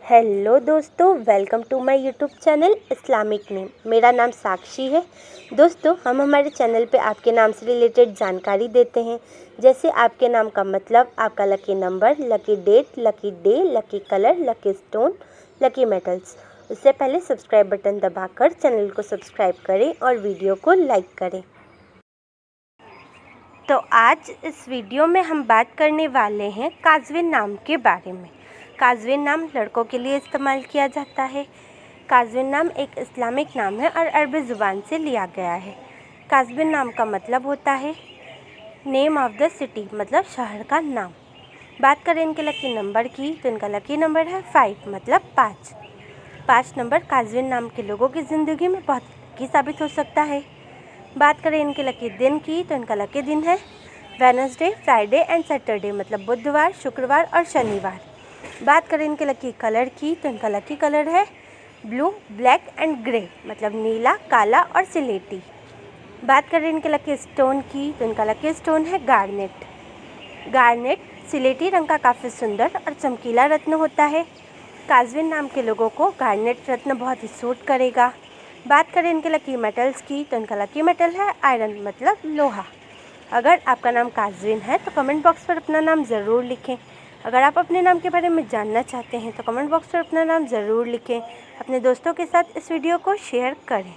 Hello दोस्तों, welcome to my YouTube channel Islamic name. मेरा नाम साक्षी है। दोस्तों, हम हमारे चैनल पे आपके नाम से रिलेटेड जानकारी देते हैं, जैसे आपके नाम का मतलब, आपका lucky number, lucky date, lucky day, lucky colour, lucky stone, lucky metals. उससे पहले सब्सक्राइब बटन दबाकर चैनल को सब्सक्राइब करें और वीडियो को लाइक करें। तो आज इस वीडियो में हम बात करने वाले हैं काज़विन नाम के बारे में। काज़विन नाम लड़कों के लिए इस्तेमाल किया जाता है। काज़विन नाम एक इस्लामिक नाम है और अरबी ज़ुबान से लिया गया है। काज़विन नाम का मतलब होता है नेम ऑफ द सिटी, मतलब शहर का नाम। बात करें इनके लकी नंबर की, तो इनका लकी नंबर है 5, मतलब 5 नंबर काज़विन नाम के लोगों की ज़िंदगी में बहुत लकी साबित हो सकता है। बात करें इनके लकी दिन की, तो इनका लकी दिन है वेडनेसडे, फ्राइडे एंड सैटरडे, मतलब बुधवार, शुक्रवार और शनिवार। बात करें इनके लकी कलर की, तो इनका लकी कलर है ब्लू, ब्लैक एंड ग्रे, मतलब नीला, काला और सिलेटी। बात करें इनके लकी स्टोन की, तो इनका लकी स्टोन है गार्नेट सिलेटी रंग का काफ़ी सुंदर और चमकीला रत्न होता है। काज़विन नाम के लोगों को गार्नेट रत्न बहुत ही सूट करेगा। बात करें इनके लकी मेटल्स की, तो इनका लकी मेटल है आयरन, मतलब लोहा। अगर आपका नाम काज़विन है तो कमेंट बॉक्स पर अपना नाम ज़रूर लिखें। अगर आप अपने नाम के बारे में जानना चाहते हैं तो कमेंट बॉक्स पर अपना नाम ज़रूर लिखें। अपने दोस्तों के साथ इस वीडियो को शेयर करें।